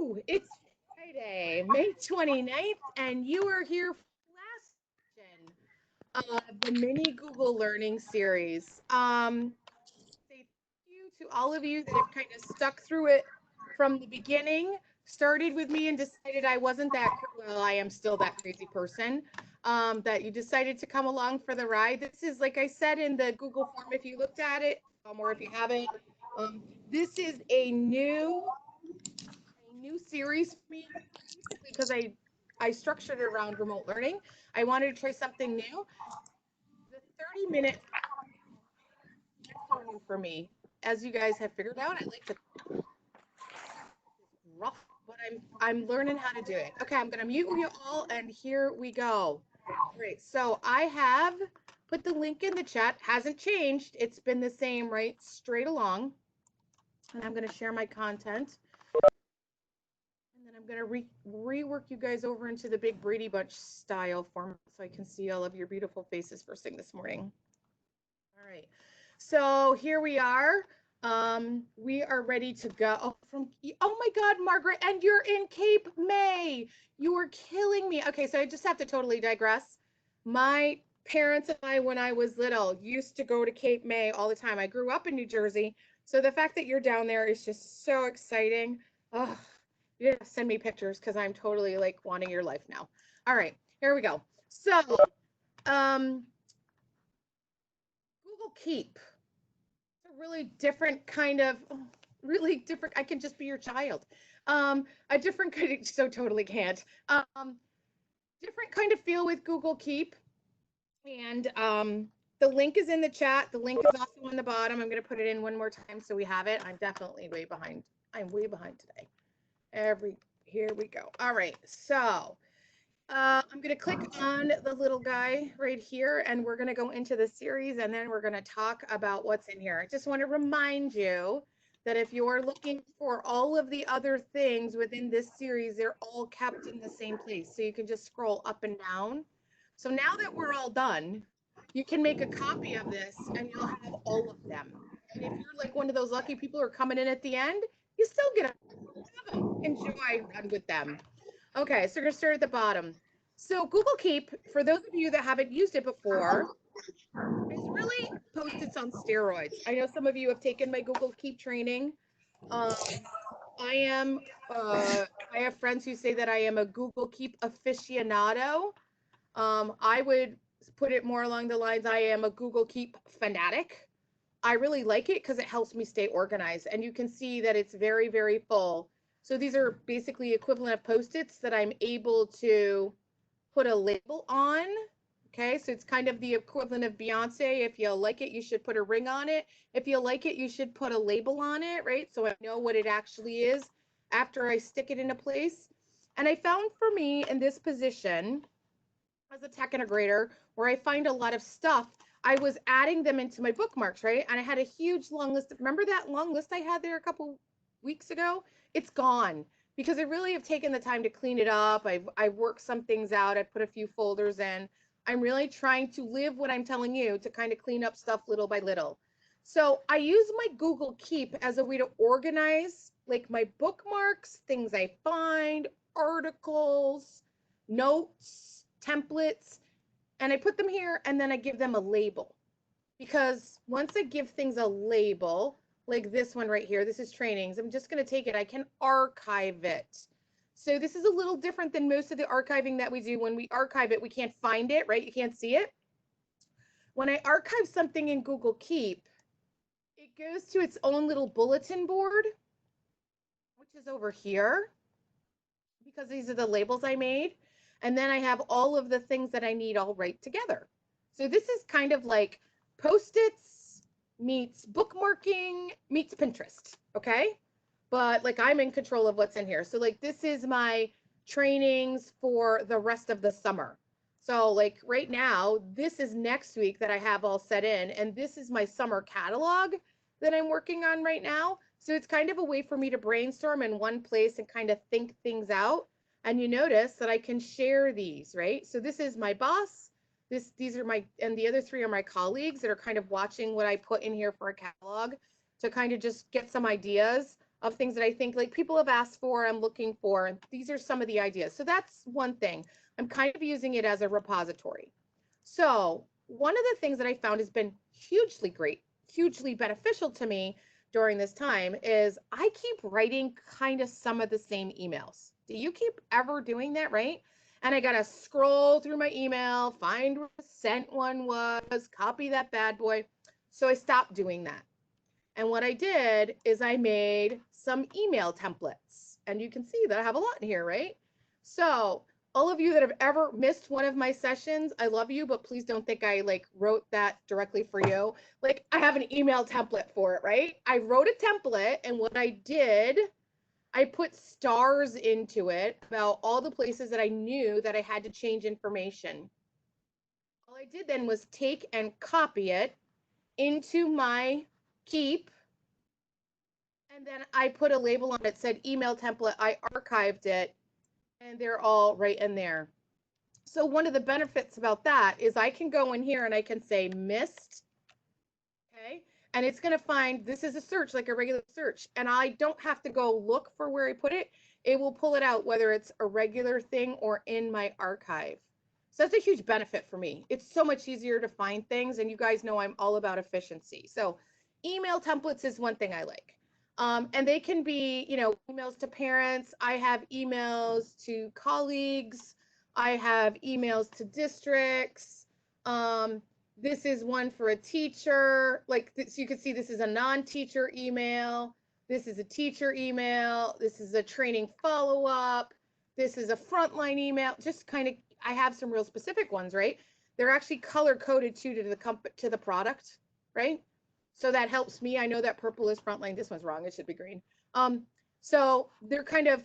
Woo! It's Friday, May 29th, and you are here for the last session of the mini Google Learning series. Say thank you to all of you that have kind of stuck through it from the beginning, started with me and decided I wasn't well, I am still that crazy person. That you decided to come along for the ride. This is, like I said in the Google form, if you looked at it, or if you haven't, this is a new series for me, basically because I structured it around remote learning. I wanted to try something new. The 30-minute so new for me. As you guys have figured out, I like to rough, but I'm learning how to do it. Okay, I'm gonna mute you all, and here we go. All right, so I have put the link in the chat. Hasn't changed. It's been the same right straight along. And I'm gonna share my content. And then I'm going to rework you guys over into the big Brady Bunch style format so I can see all of your beautiful faces first thing this morning. All right. So here we are. We are ready to go. Oh my God, Margaret, and you're in Cape May. You are killing me. Okay, so I just have to totally digress. My parents and I, when I was little, used to go to Cape May all the time. I grew up in New Jersey. So the fact that you're down there is just so exciting. Oh, yeah, send me pictures because I'm totally like wanting your life now. All right, here we go. So, um, Google Keep. It's a really different kind of, really different. I can just be your child. A different kind of, so totally can't. Different kind of feel with Google Keep. And the link is in the chat. The link is also on the bottom. I'm going to put it in one more time so we have it. I'm definitely way behind. I'm way behind today. Here we go. All right, so I'm going to click on the little guy right here, and we're going to go into the series, and then we're going to talk about what's in here. I just want to remind you that if you're looking for all of the other things within this series, they're all kept in the same place. So you can just scroll up and down. So now that we're all done, you can make a copy of this, and you'll have all of them. And if you're like one of those lucky people who are coming in at the end, you still get to have them. Enjoy, run with them. Okay, so we're gonna start at the bottom. So Google Keep, for those of you that haven't used it before, is really Post-its on steroids. I know some of you have taken my Google Keep training. Um, I am, I have friends who say that I am a Google Keep aficionado. I would put it more along the lines, I am a Google Keep fanatic. I really like it because it helps me stay organized. And you can see that it's very, very full. So these are basically equivalent of Post-its that I'm able to put a label on. Okay, so it's kind of the equivalent of Beyonce. If you like it, you should put a ring on it. If you like it, you should put a label on it, right? So I know what it actually is after I stick it into place. And I found for me in this position as a tech integrator where I find a lot of stuff, I was adding them into my bookmarks, right? And I had a huge long list. Remember that long list I had there a couple weeks ago? It's gone because I really have taken the time to clean it up. I've worked some things out. I put a few folders in. I'm really trying to live what I'm telling you to kind of clean up stuff little by little. So I use my Google Keep as a way to organize like my bookmarks, things I find, articles, notes, templates, and I put them here and then I give them a label. Because once I give things a label, like this one right here, this is trainings, I'm just going to take it, I can archive it. So this is a little different than most of the archiving that we do. When we archive it, we can't find it, right? You can't see it. When I archive something in Google Keep, it goes to its own little bulletin board, which is over here, because these are the labels I made. And then I have all of the things that I need all right together. So this is kind of like Post-its meets bookmarking meets Pinterest, okay? But like I'm in control of what's in here. So like this is my trainings for the rest of the summer. So like right now, this is next week that I have all set in, and this is my summer catalog that I'm working on right now. So it's kind of a way for me to brainstorm in one place and kind of think things out. And you notice that I can share these, right? So this is my boss. These are my, and the other three are my colleagues that are kind of watching what I put in here for a catalog to kind of just get some ideas. of things that I think like people have asked for, I'm looking for. And these are some of the ideas. So that's one thing. I'm kind of using it as a repository. So one of the things that I found has been hugely great, hugely beneficial to me during this time is I keep writing kind of some of the same emails. Do you keep ever doing that, right? And I got to scroll through my email, find where the sent one was, copy that bad boy. So I stopped doing that. And what I did is I made some email templates. And you can see that I have a lot in here, right? So all of you that have ever missed one of my sessions, I love you, but please don't think I like wrote that directly for you. Like I have an email template for it, right? I wrote a template, and what I did, I put stars into it about all the places that I knew that I had to change information. All I did then was take and copy it into my Keep, and then I put a label on it, said email template. I archived it, and they're all right in there. So one of the benefits about that is I can go in here and I can say missed, okay? And it's going to find, this is a search, like a regular search. And I don't have to go look for where I put it. It will pull it out, whether it's a regular thing or in my archive. So that's a huge benefit for me. It's so much easier to find things. And you guys know I'm all about efficiency. So email templates is one thing I like. And they can be, you know, emails to parents. I have emails to colleagues. I have emails to districts. This is one for a teacher. Like this, you can see this is a non-teacher email. This is a teacher email. This is a training follow-up. This is a frontline email. Just kind of, I have some real specific ones, right? They're actually color coded to the product, right? So that helps me. I know that purple is frontline. This one's wrong. It should be green. So they're kind of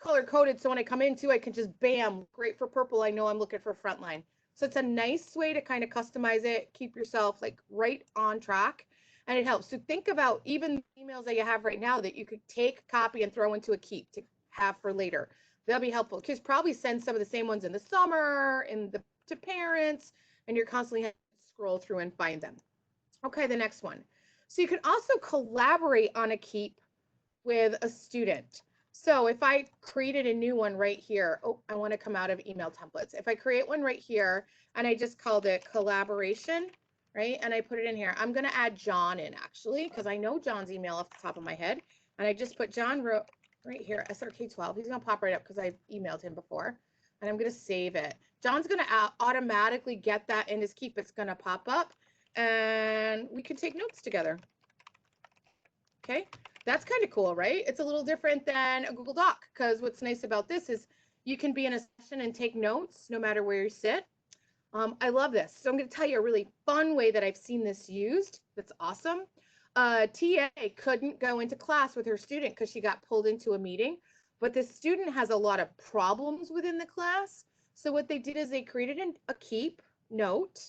color coded. So when I come into, I can just bam, great for purple. I know I'm looking for frontline. So it's a nice way to kind of customize it, keep yourself like right on track, and it helps. So think about even emails that you have right now that you could take, copy, and throw into a Keep to have for later. They'll be helpful because probably send some of the same ones in the summer, to parents, and you're constantly having to scroll through and find them. Okay, the next one. So you can also collaborate on a Keep with a student. So if I created a new one right here, oh, I want to come out of email templates. If I create one right here and I just called it collaboration, right? And I put it in here, I'm going to add John in actually, because I know John's email off the top of my head. And I just put John wrote right here, SRK12. He's going to pop right up because I've emailed him before. And I'm going to save it. John's going to automatically get that in his Keep. It's going to pop up and we can take notes together. Okay, that's kind of cool, right? It's a little different than a Google Doc because what's nice about this is you can be in a session and take notes no matter where you sit. I love this. So I'm going to tell you a really fun way that I've seen this used. That's awesome. TA couldn't go into class with her student because she got pulled into a meeting, but the student has a lot of problems within the class. So what they did is they created a Keep note,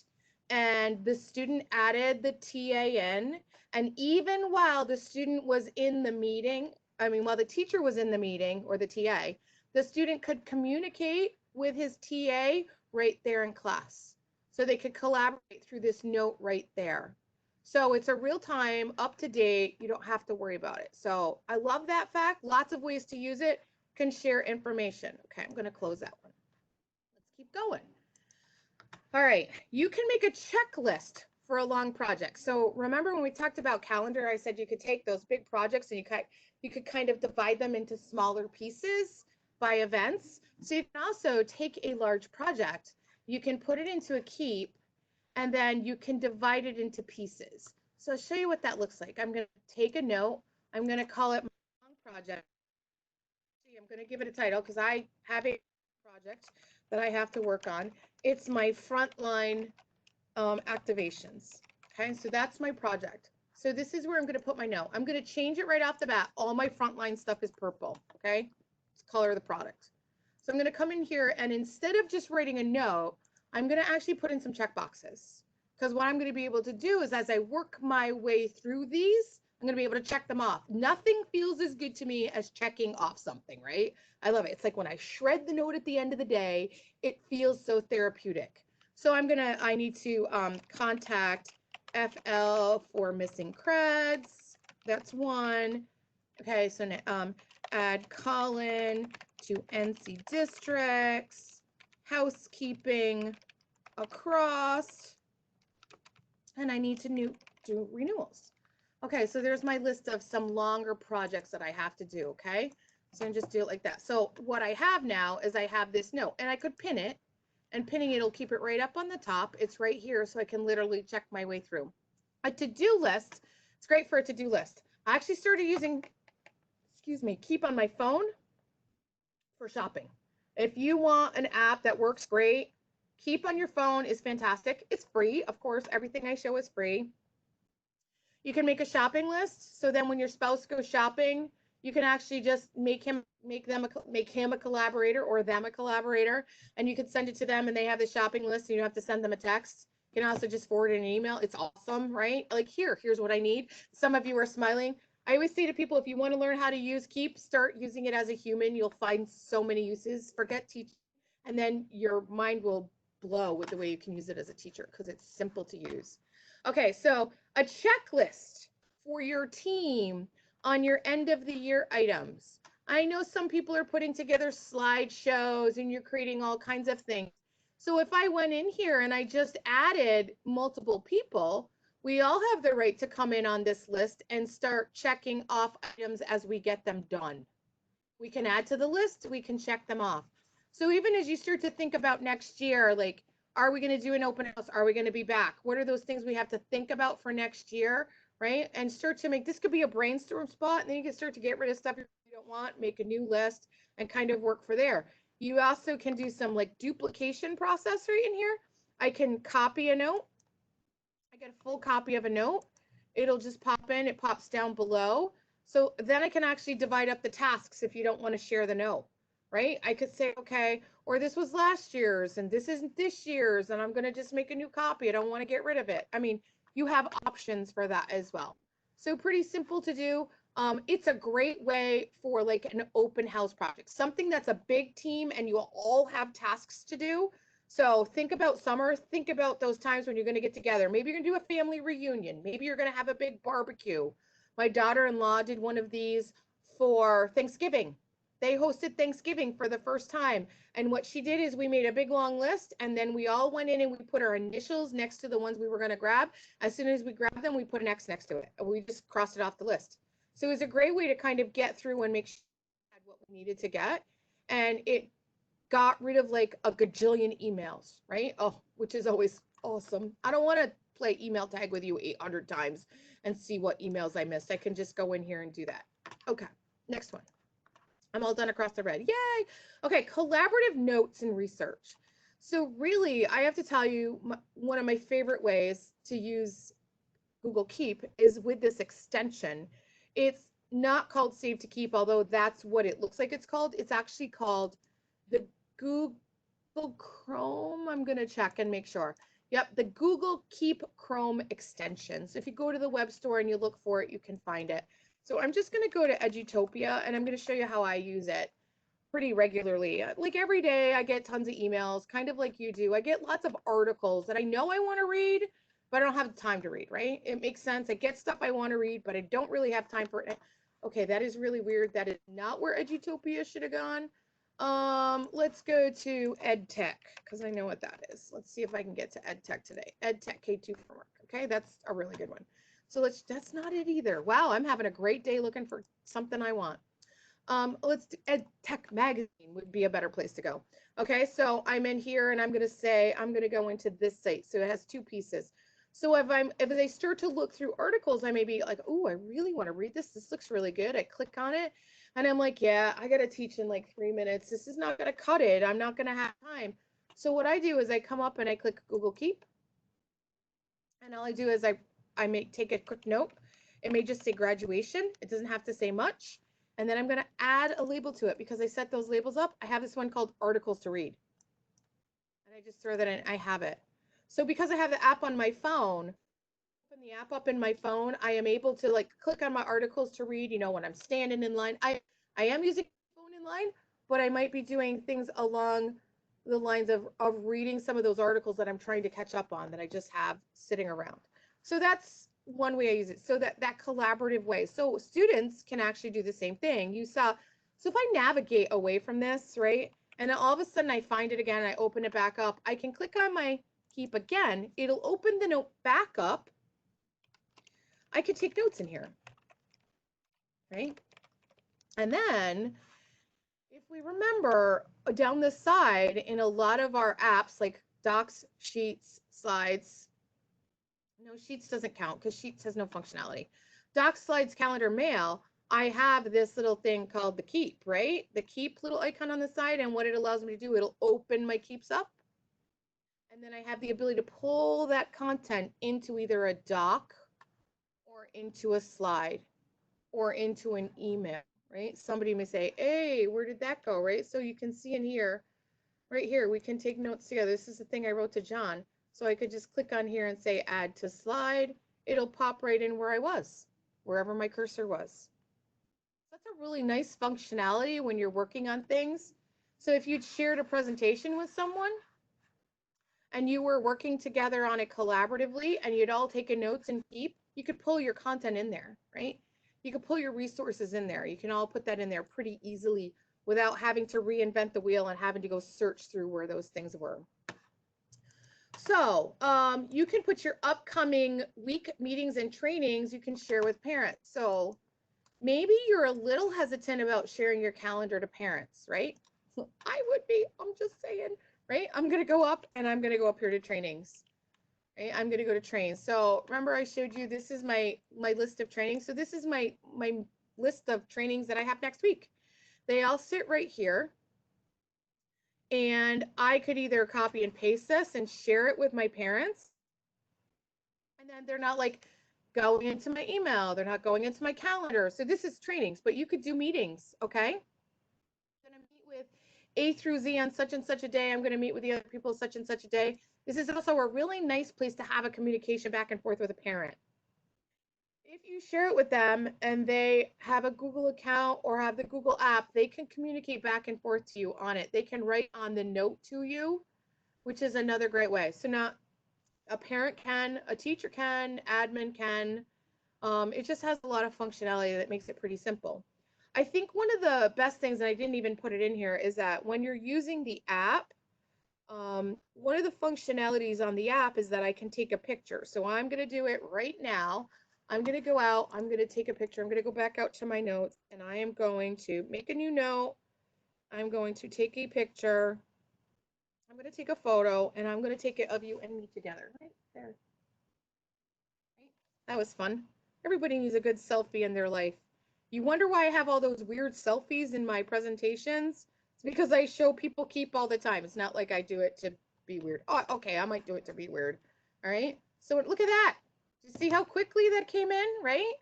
and the student added the TA in. And even while the student was in the meeting, while the teacher was in the meeting or the TA, the student could communicate with his TA right there in class. So they could collaborate through this note right there. So it's a real time, up to date. You don't have to worry about it. So I love that fact. Lots of ways to use it. Can share information. Okay, I'm going to close that one. Let's keep going. All right, you can make a checklist for a long project. So remember when we talked about calendar, I said you could take those big projects and you could kind of divide them into smaller pieces by events. So you can also take a large project, you can put it into a Keep, and then you can divide it into pieces. So I'll show you what that looks like. I'm going to take a note. I'm going to call it my long project. I'm going to give it a title because I have a project that I have to work on. It's my frontline activations. Okay, so that's my project. So this is where I'm going to put my note. I'm going to change it right off the bat. All my frontline stuff is purple. Okay, it's color of the product. So I'm going to come in here, and instead of just writing a note, I'm going to actually put in some check boxes, because what I'm going to be able to do is as I work my way through these, I'm going to be able to check them off. Nothing feels as good to me as checking off something, right? I love it. It's like when I shred the note at the end of the day, it feels so therapeutic. So I need to contact FL for missing creds. That's one. Okay, so add Colin to NC districts, housekeeping across, and I need to do renewals. Okay, so there's my list of some longer projects that I have to do, okay? So I'm just do it like that. So what I have now is I have this note, and I could pin it, and pinning it will keep it right up on the top. It's right here, so I can literally check my way through. A to-do list, it's great for a to-do list. I actually started using, excuse me, Keep on my phone for shopping. If you want an app that works great, Keep on your phone is fantastic. It's free, of course, everything I show is free. You can make a shopping list, so then when your spouse goes shopping, you can actually just make him a collaborator or them a collaborator, and you can send it to them, and they have the shopping list, and you don't have to send them a text. You can also just forward it in an email. It's awesome, right? Like here's what I need. Some of you are smiling. I always say to people, if you want to learn how to use Keep, start using it as a human. You'll find so many uses. Forget teaching, and then your mind will blow with the way you can use it as a teacher because it's simple to use. Okay, so a checklist for your team on your end of the year items. I know some people are putting together slideshows and you're creating all kinds of things. So if I went in here and I just added multiple people, we all have the right to come in on this list and start checking off items as we get them done. We can add to the list, we can check them off. So even as you start to think about next year, like, are we going to do an open house? Are we going to be back? What are those things we have to think about for next year, right? And start to make, this could be a brainstorm spot, and then you can start to get rid of stuff you don't want, make a new list, and kind of work for there. You also can do some like duplication process right in here. I can copy a note. I get a full copy of a note. It'll just pop in, it pops down below. So then I can actually divide up the tasks if you don't want to share the note, right? I could say, okay, or this was last year's and this isn't this year's, and I'm going to just make a new copy. I don't want to get rid of it. I mean, you have options for that as well. So pretty simple to do. It's a great way for like an open house project, something that's a big team and you all have tasks to do. So think about summer, think about those times when you're going to get together. Maybe you're going to do a family reunion. Maybe you're going to have a big barbecue. My daughter-in-law did one of these for Thanksgiving. They hosted Thanksgiving for the first time. And what she did is we made a big long list, and then we all went in and we put our initials next to the ones we were going to grab. As soon as we grabbed them, we put an X next to it. And we just crossed it off the list. So it was a great way to kind of get through and make sure we had what we needed to get. And it got rid of like a gajillion emails, right? Oh, which is always awesome. I don't want to play email tag with you 800 times and see what emails I missed. I can just go in here and do that. Okay, next one. I'm all done across the red. Yay! Okay, collaborative notes and research. So really, I have to tell you, one of my favorite ways to use Google Keep is with this extension. It's not called Save to Keep, although that's what it looks like it's called. It's actually called the Google Chrome. I'm going to check and make sure. Yep, the Google Keep Chrome extension. So if you go to the web store and you look for it, you can find it. So I'm just going to go to Edutopia and I'm going to show you how I use it pretty regularly. Like every day, I get tons of emails, kind of like you do. I get lots of articles that I know I want to read, but I don't have the time to read, right? It makes sense. I get stuff I want to read, but I don't really have time for it. Okay, that is really weird. That is not where Edutopia should have gone. Let's go to EdTech because I know what that is. Let's see if I can get to EdTech today. EdTech K2 framework. Okay, that's a really good one. So that's not it either. Wow, I'm having a great day looking for something I want. Let's do EdTech Magazine would be a better place to go. Okay, so I'm in here and I'm going to say, I'm going to go into this site. So it has two pieces. So if they start to look through articles, I may be like, oh, I really want to read this. This looks really good. I click on it and I'm like, yeah, I got to teach in like 3 minutes. This is not going to cut it. I'm not going to have time. So what I do is I come up and I click Google Keep. And all I do is I may take a quick note. It may just say graduation. It doesn't have to say much. And then I'm going to add a label to it because I set those labels up. I have this one called articles to read. And I just throw that in. I have it. So because I have the app on my phone, open the app up in my phone, I am able to like click on my articles to read, you know, when I'm standing in line. I am using my phone in line, but I might be doing things along the lines of reading some of those articles that I'm trying to catch up on that I just have sitting around. So that's one way I use it. So that collaborative way. So students can actually do the same thing. You saw, so if I navigate away from this, right? And then all of a sudden I find it again, and I open it back up, I can click on my keep again. It'll open the note back up. I could take notes in here, right? And then if we remember down the side in a lot of our apps like Docs, Sheets, Slides, no, Sheets doesn't count because Sheets has no functionality. Docs, Slides, Calendar, Mail, I have this little thing called the Keep, right? The Keep little icon on the side, and what it allows me to do, it'll open my Keeps up. And then I have the ability to pull that content into either a doc or into a slide or into an email, right? Somebody may say, hey, where did that go, right? So you can see in here, right here, we can take notes together. This is the thing I wrote to John. So I could just click on here and say add to slide. It'll pop right in where I was, wherever my cursor was. That's a really nice functionality when you're working on things. So if you'd shared a presentation with someone and you were working together on it collaboratively and you'd all taken notes and keep, you could pull your content in there, right? You could pull your resources in there. You can all put that in there pretty easily without having to reinvent the wheel and having to go search through where those things were. So you can put your upcoming week meetings and trainings you can share with parents. So maybe you're a little hesitant about sharing your calendar to parents, right? I would be, I'm just saying, right? I'm going to go up and I'm going to go up here to trainings, right? I'm going to go to trains. So remember I showed you, this is my list of trainings. So this is my list of trainings that I have next week. They all sit right here. And I could either copy and paste this and share it with my parents. And then they're not like going into my email. They're not going into my calendar. So this is trainings, but you could do meetings, okay? I'm going to meet with A through Z on such and such a day. I'm going to meet with the other people such and such a day. This is also a really nice place to have a communication back and forth with a parent. If you share it with them and they have a Google account or have the Google app, they can communicate back and forth to you on it. They can write on the note to you, which is another great way. So now a parent can, a teacher can, admin can. It just has a lot of functionality that makes it pretty simple. I think one of the best things, and I didn't even put it in here, is that when you're using the app, one of the functionalities on the app is that I can take a picture. So I'm going to do it right now. I'm going to go out, I'm going to take a picture. I'm going to go back out to my notes and I am going to make a new note. I'm going to take a picture. I'm going to take a photo and I'm going to take it of you and me together. Right there. Right? That was fun. Everybody needs a good selfie in their life. You wonder why I have all those weird selfies in my presentations? It's because I show people keep all the time. It's not like I do it to be weird. Oh, okay, I might do it to be weird. All right. So look at that. Do you see how quickly that came in, right?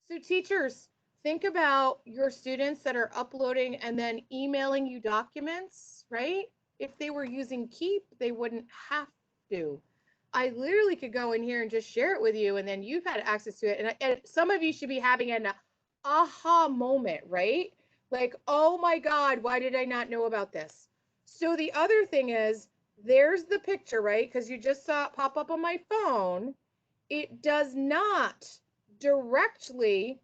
So teachers, think about your students that are uploading and then emailing you documents, right? If they were using Keep, they wouldn't have to. I literally could go in here and just share it with you, and then you've had access to it. And some of you should be having an aha moment, right? Like, oh my God, why did I not know about this? So the other thing is, there's the picture, right? Because you just saw it pop up on my phone. It does not directly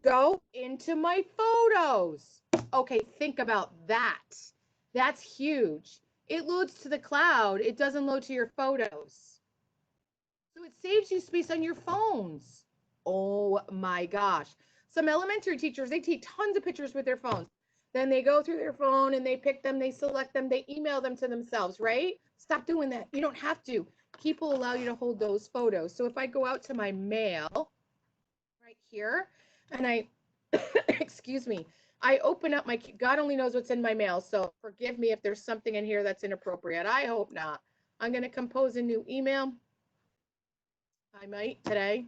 go into my photos. Okay, think about that. That's huge. It loads to the cloud. It doesn't load to your photos. So it saves you space on your phones. Oh my gosh. Some elementary teachers, they take tons of pictures with their phones. Then they go through their phone and they pick them, they select them, they email them to themselves, right? Stop doing that. You don't have to. Keep will allow you to hold those photos. So if I go out to my mail right here and I, excuse me, I open up my, God only knows what's in my mail. So forgive me if there's something in here that's inappropriate. I hope not. I'm going to compose a new email. I might today,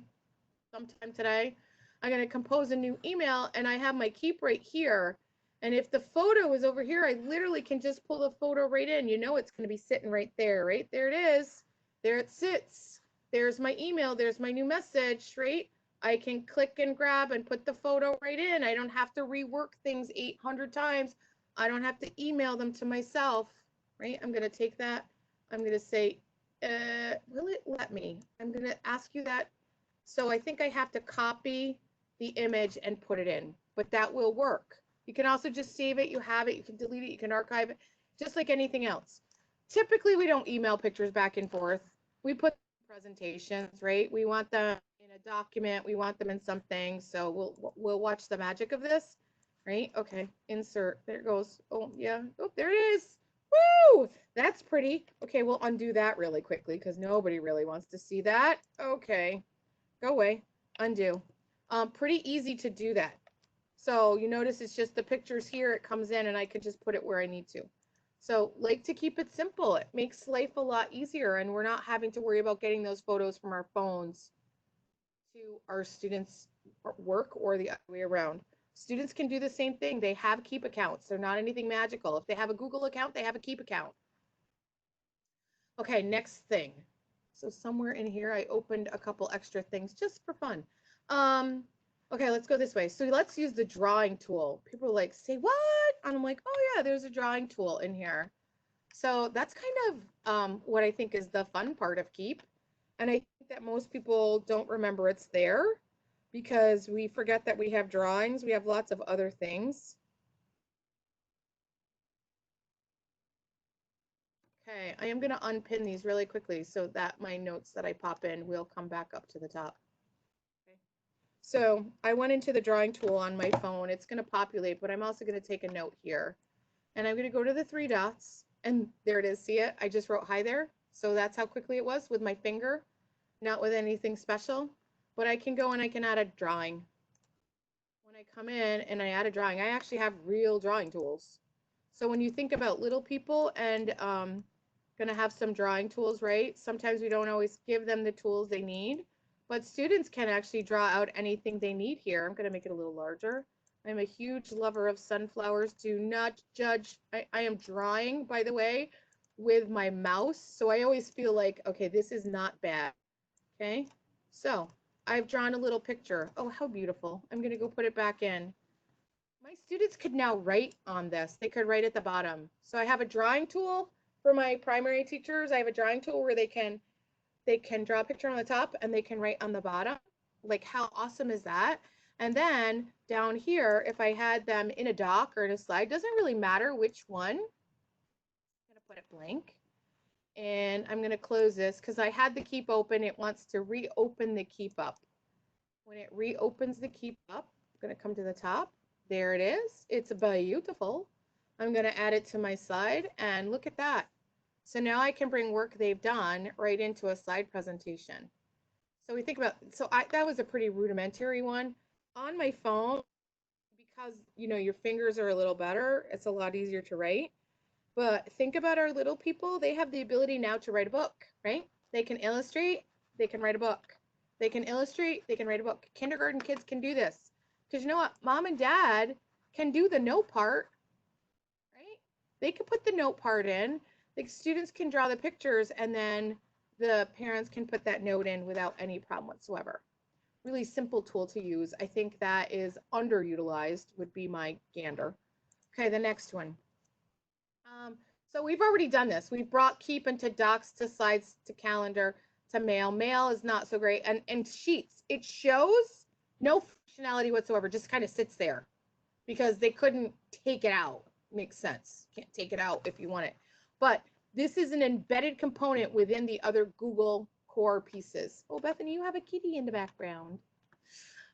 sometime today. I'm going to compose a new email and I have my keep right here. And if the photo is over here, I literally can just pull the photo right in. You know, it's going to be sitting right there, right? There it is. There it sits. There's my email. There's my new message, right? I can click and grab and put the photo right in. I don't have to rework things 800 times. I don't have to email them to myself, right? I'm going to take that. I'm going to say, will it let me? I'm going to ask you that So I think I have to copy the image and put it in, but that will work. You can also just save it. You have it. You can delete it. You can archive it, just like anything else. Typically, we don't email pictures back and forth. We put presentations, right? We want them in a document. We want them in something. So we'll watch the magic of this, right? Okay, insert. There it goes. Oh yeah. Oh, there it is. Woo! That's pretty. Okay, we'll undo that really quickly because nobody really wants to see that. Okay, go away. Undo. Pretty easy to do that. So you notice it's just the pictures here. It comes in and I can just put it where I need to. So like to keep it simple. It makes life a lot easier and we're not having to worry about getting those photos from our phones to our students' work or the other way around. Students can do the same thing. They have Keep accounts. They're not anything magical. If they have a Google account, they have a Keep account. Okay, next thing. So somewhere in here, I opened a couple extra things just for fun. Okay, let's go this way. So let's use the drawing tool. People are like, say what? And I'm like, oh yeah, there's a drawing tool in here. So that's kind of what I think is the fun part of Keep. And I think that most people don't remember it's there because we forget that we have drawings. We have lots of other things. Okay, I am going to unpin these really quickly so that my notes that I pop in will come back up to the top. Okay. So I went into the drawing tool on my phone. It's going to populate, but I'm also going to take a note here. And I'm going to go to the three dots, and there it is. See it? I just wrote hi there. So that's how quickly it was with my finger, not with anything special. But I can go and I can add a drawing. When I come in and I add a drawing, I actually have real drawing tools. So when you think about little people and going to have some drawing tools, right? Sometimes we don't always give them the tools they need, but students can actually draw out anything they need here. I'm going to make it a little larger. I'm a huge lover of sunflowers. Do not judge. I am drawing, by the way, with my mouse. So I always feel like, okay, this is not bad. Okay, so I've drawn a little picture. Oh, how beautiful. I'm going to go put it back in. My students could now write on this. They could write at the bottom. So I have a drawing tool for my primary teachers. I have a drawing tool where they can draw a picture on the top and they can write on the bottom. Like how awesome is that? And then down here, if I had them in a doc or in a slide, doesn't really matter which one. I'm going to put it blank. And I'm going to close this because I had the Keep open. It wants to reopen the Keep up. When it reopens the Keep up, I'm going to come to the top. There it is. It's beautiful. I'm going to add it to my slide and look at that. So now I can bring work they've done right into a slide presentation. So we think about, that was a pretty rudimentary one. On my phone, because your fingers are a little better, it's a lot easier to write. But think about our little people. They have the ability now to write a book, right? They can illustrate, they can write a book. They can illustrate, they can write a book. Kindergarten kids can do this. Because you know what? Mom and dad can do the note part, right? They can put the note part in. The students can draw the pictures and then the parents can put that note in without any problem whatsoever. Really simple tool to use. I think that is underutilized would be my gander. Okay, the next one. So we've already done this. We've brought Keep into docs to slides to calendar to mail. Mail is not so great. And sheets, it shows no functionality whatsoever, just kind of sits there because they couldn't take it out. Makes sense. Can't take it out if you want it. But this is an embedded component within the other Google core pieces. Oh, Bethany, you have a kitty in the background.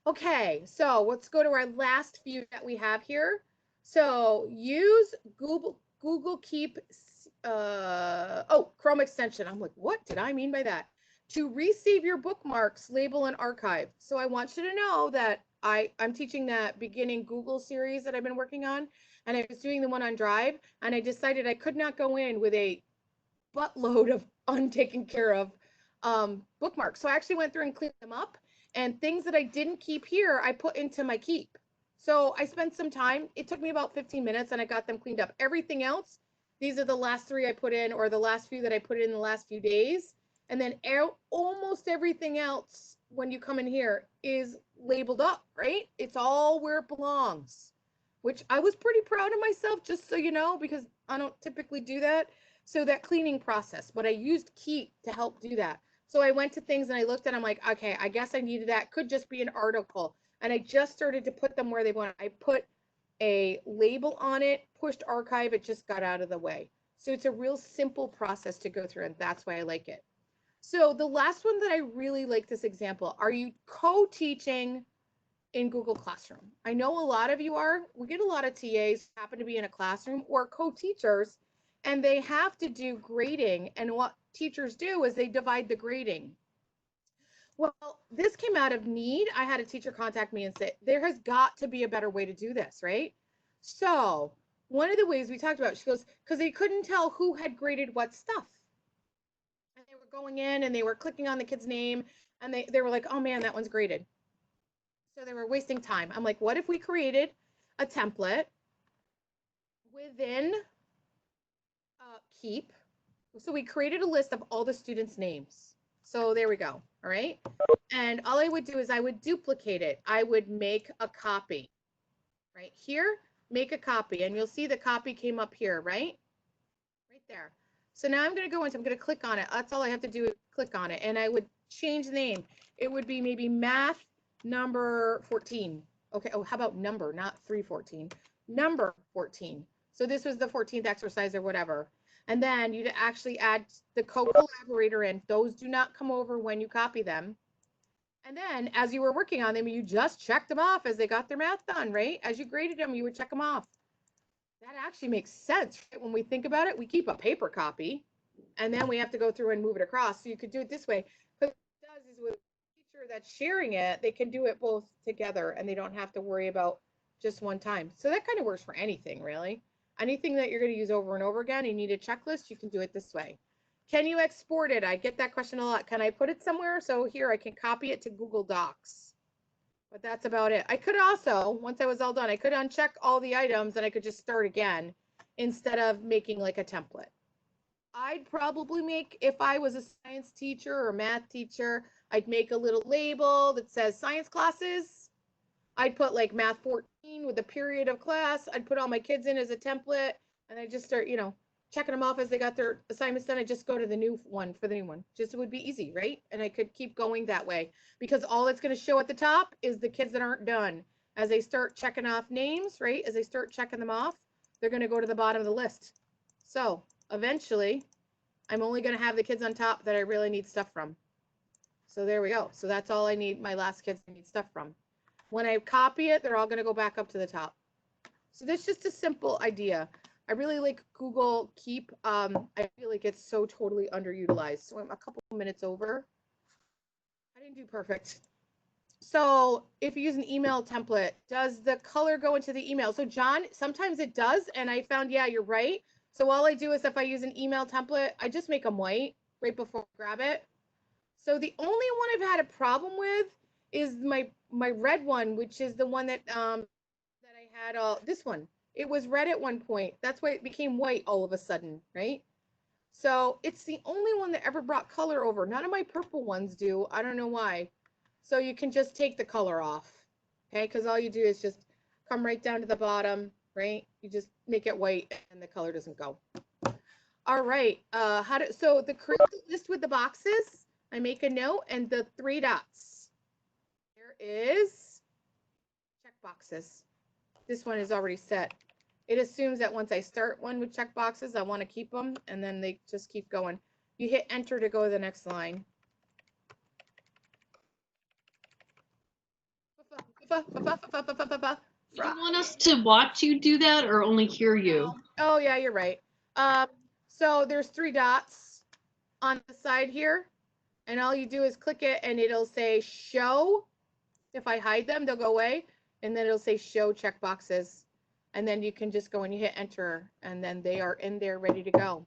Okay, so let's go to our last few that we have here. So use Google Keep, Chrome extension. I'm like, what did I mean by that? To receive your bookmarks, label, and archive. So I want you to know that I'm teaching that beginning Google series that I've been working on, and I was doing the one on Drive, and I decided I could not go in with a buttload of untaken care of bookmarks. So I actually went through and cleaned them up, and things that I didn't keep here, I put into my Keep. So I spent some time. It took me about 15 minutes and I got them cleaned up. Everything else, these are the last 3 I put in or the last few that I put in the last few days. And then almost everything else when you come in here is labeled up, right? It's all where it belongs, which I was pretty proud of myself, just so you know, because I don't typically do that. So that cleaning process, but I used Keep to help do that. So I went to things and I looked and I'm like, okay, I guess I needed that. Could just be an article. And I just started to put them where they want. I put a label on it, pushed archive, it just got out of the way. So it's a real simple process to go through, and that's why I like it. So the last one that I really like this example, are you co-teaching in Google Classroom? I know a lot of you are. We get a lot of TAs happen to be in a classroom or co-teachers, and they have to do grading. And what teachers do is they divide the grading. Well, this came out of need. I had a teacher contact me and say, there has got to be a better way to do this, right? So one of the ways we talked about, she goes, because they couldn't tell who had graded what stuff. And they were going in and they were clicking on the kid's name and they were like, oh man, that one's graded. So they were wasting time. I'm like, what if we created a template within Keep? So we created a list of all the students' names. So there we go. All right. And all I would do is I would duplicate it. I would make a copy right here, make a copy. And you'll see the copy came up here, right? Right there. So now I'm going to go into, I'm going to click on it. That's all I have to do is click on it. And I would change the name. It would be maybe math number 14. Okay. Oh, how about number, not 314, number 14. So this was the 14th exercise or whatever. And then you'd actually add the co-collaborator in. Those do not come over when you copy them. And then as you were working on them, you just checked them off as they got their math done, right? As you graded them, you would check them off. That actually makes sense, right? When we think about it, we keep a paper copy and then we have to go through and move it across. So you could do it this way. But what it does is with a teacher that's sharing it, they can do it both together and they don't have to worry about just one time. So that kind of works for anything, really. Anything that you're going to use over and over again, you need a checklist, you can do it this way. Can you export it? I get that question a lot. Can I put it somewhere? So here I can copy it to Google Docs. But that's about it. I could also, once I was all done, I could uncheck all the items and I could just start again instead of making like a template. I'd probably make, if I was a science teacher or math teacher, I'd make a little label that says science classes. I'd put like math 14 with a period of class. I'd put all my kids in as a template and I just start, checking them off as they got their assignments done. I just go to the new one for the new one. Just it would be easy, right? And I could keep going that way because all it's going to show at the top is the kids that aren't done. As they start checking off names, right? As they start checking them off, they're going to go to the bottom of the list. So eventually, I'm only going to have the kids on top that I really need stuff from. So there we go. So that's all I need. My last kids I need stuff from. When I copy it, they're all going to go back up to the top. So that's just a simple idea. I really like Google Keep. I feel like it's so totally underutilized. So I'm a couple minutes over. I didn't do perfect. So if you use an email template, does the color go into the email? So John, sometimes it does. And I found, yeah, you're right. So all I do is if I use an email template, I just make them white right before I grab it. So the only one I've had a problem with is my red one, which is the one that I had this one. It was red at one point. That's why it became white all of a sudden, right? So it's the only one that ever brought color over. None of my purple ones do. I don't know why. So you can just take the color off, okay? Because all you do is just come right down to the bottom, right? You just make it white and the color doesn't go. All right. So the create list with the boxes, I make a note and the 3 dots. There is check boxes. This one is already set. It assumes that once I start one with check boxes, I want to keep them, and then they just keep going. You hit enter to go to the next line. You want us to watch you do that or only hear you? Oh, yeah, you're right. So there's 3 dots on the side here, and all you do is click it, and it'll say show. If I hide them, they'll go away, and then it'll say show checkboxes. And then you can just go and you hit enter, and then they are in there ready to go.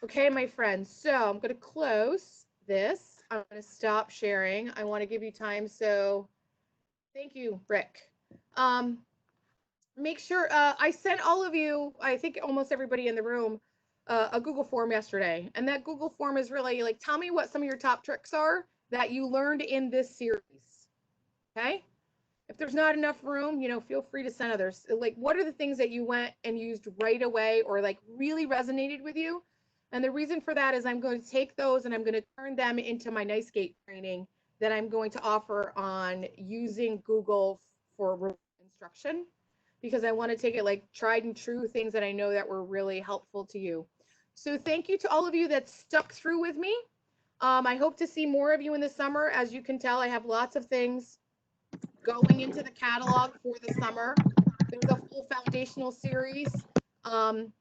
Okay, my friends, so I'm going to close this. I'm going to stop sharing. I want to give you time, so thank you, Rick. Make sure, I sent all of you, I think almost everybody in the room, a Google form yesterday. And that Google form is really like, tell me what some of your top tricks are that you learned in this series. Okay? If there's not enough room, feel free to send others. Like, what are the things that you went and used right away or like really resonated with you? And the reason for that is I'm going to take those and I'm going to turn them into my Nice Gate training that I'm going to offer on using Google for instruction, because I want to take it like tried and true things that I know that were really helpful to you. So thank you to all of you that stuck through with me. I hope to see more of you in the summer. As you can tell, I have lots of things going into the catalog for the summer. There's a full foundational series. Um,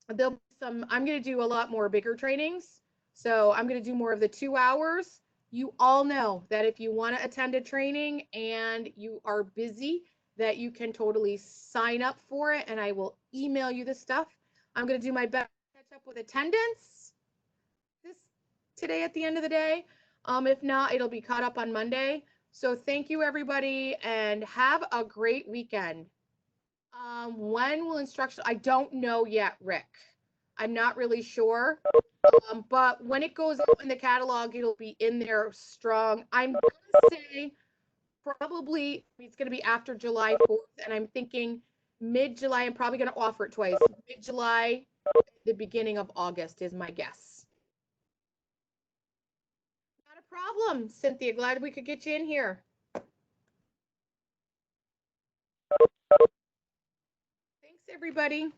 there'll be some, I'm going to do a lot more bigger trainings. So I'm going to do more of the 2 hours. You all know that if you want to attend a training and you are busy, that you can totally sign up for it and I will email you the stuff. I'm going to do my best to catch up with attendance this today at the end of the day. If not, it'll be caught up on Monday. So thank you everybody and have a great weekend. When will instruction? I don't know yet, Rick. I'm not really sure. But when it goes out in the catalog, it'll be in there strong. I'm gonna say probably it's gonna be after July 4th, and I'm thinking mid-July. I'm probably gonna offer it twice. Mid-July, the beginning of August is my guess. Not a problem, Cynthia. Glad we could get you in here. Thanks, everybody.